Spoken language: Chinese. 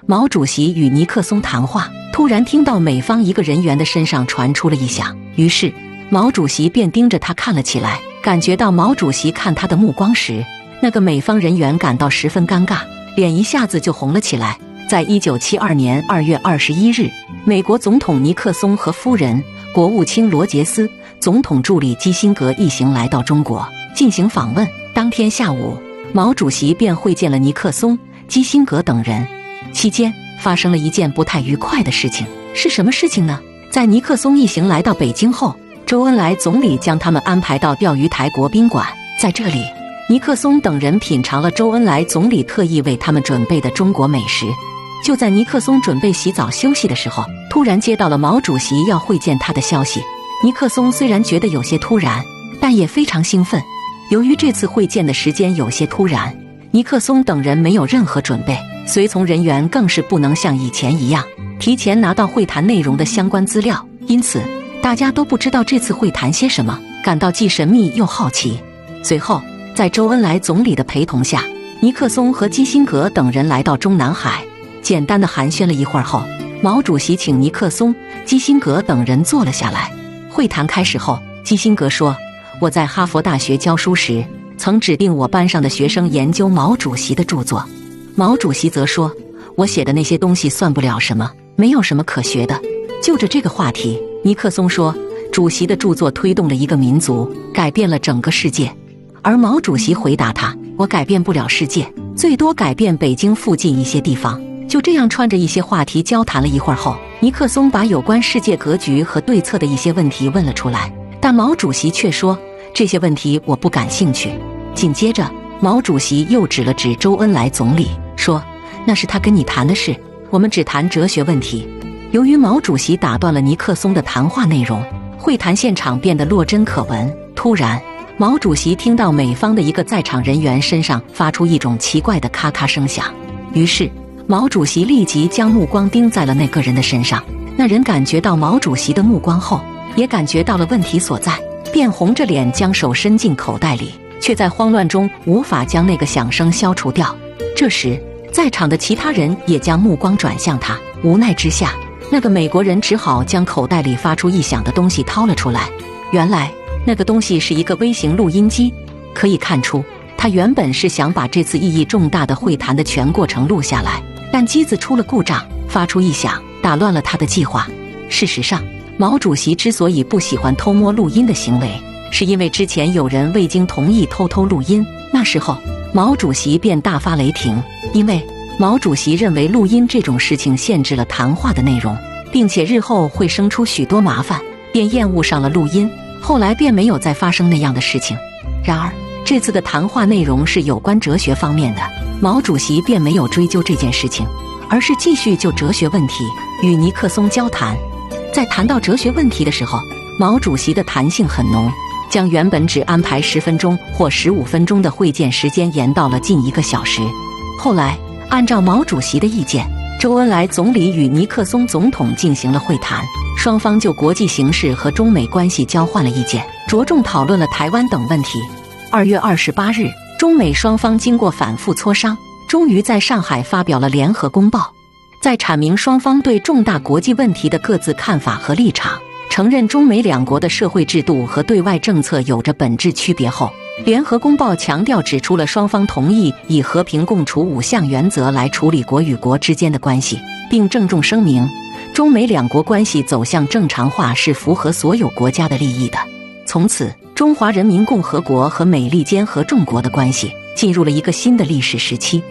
毛主席与尼克松谈话，突然听到美方一个人员的身上传出了异响，于是毛主席便盯着他看了起来。感觉到毛主席看他的目光时，那个美方人员感到十分尴尬，脸一下子就红了起来。在1972年2月21日，美国总统尼克松和夫人、国务卿罗杰斯、总统助理基辛格一行来到中国进行访问。当天下午，毛主席便会见了尼克松、基辛格等人。期间发生了一件不太愉快的事情，是什么事情呢？在尼克松一行来到北京后，周恩来总理将他们安排到钓鱼台国宾馆，在这里，尼克松等人品尝了周恩来总理特意为他们准备的中国美食。就在尼克松准备洗澡休息的时候，突然接到了毛主席要会见他的消息。尼克松虽然觉得有些突然，但也非常兴奋。由于这次会见的时间有些突然，尼克松等人没有任何准备，随从人员更是不能像以前一样提前拿到会谈内容的相关资料，因此大家都不知道这次会谈些什么，感到既神秘又好奇。随后，在周恩来总理的陪同下，尼克松和基辛格等人来到中南海，简单的寒暄了一会儿后，毛主席请尼克松、基辛格等人坐了下来。会谈开始后，基辛格说：“我在哈佛大学教书时，曾指定我班上的学生研究毛主席的著作。”毛主席则说：“我写的那些东西算不了什么，没有什么可学的。”就着这个话题，尼克松说：“主席的著作推动了一个民族，改变了整个世界。”而毛主席回答他：“我改变不了世界，最多改变北京附近一些地方。”就这样穿着一些话题交谈了一会儿后，尼克松把有关世界格局和对策的一些问题问了出来，但毛主席却说：“这些问题我不感兴趣。”紧接着，毛主席又指了指周恩来总理，说：“那是他跟你谈的事，我们只谈哲学问题。”由于毛主席打断了尼克松的谈话内容，会谈现场变得落针可闻。突然，毛主席听到美方的一个在场人员身上发出一种奇怪的咔咔声响，于是毛主席立即将目光盯在了那个人的身上。那人感觉到毛主席的目光后，也感觉到了问题所在，便红着脸将手伸进口袋里，却在慌乱中无法将那个响声消除掉。这时，在场的其他人也将目光转向他，无奈之下，那个美国人只好将口袋里发出异响的东西掏了出来。原来那个东西是一个微型录音机，可以看出他原本是想把这次意义重大的会谈的全过程录下来，但机子出了故障，发出异响，打乱了他的计划。事实上，毛主席之所以不喜欢偷摸录音的行为，是因为之前有人未经同意偷录音，那时候毛主席便大发雷霆，因为毛主席认为录音这种事情限制了谈话的内容，并且日后会生出许多麻烦，便厌恶上了录音。后来便没有再发生那样的事情。然而这次的谈话内容是有关哲学方面的，毛主席便没有追究这件事情，而是继续就哲学问题与尼克松交谈。在谈到哲学问题的时候，毛主席的弹性很浓，将原本只安排10分钟或15分钟的会见时间延到了近1个小时。后来按照毛主席的意见，周恩来总理与尼克松总统进行了会谈，双方就国际形势和中美关系交换了意见，着重讨论了台湾等问题。2月28日，中美双方经过反复磋商，终于在上海发表了联合公报。在阐明双方对重大国际问题的各自看法和立场，承认中美两国的社会制度和对外政策有着本质区别后，联合公报强调指出了双方同意以和平共处5项原则来处理国与国之间的关系，并郑重声明中美两国关系走向正常化是符合所有国家的利益的。从此，中华人民共和国和美利坚合众国的关系进入了一个新的历史时期。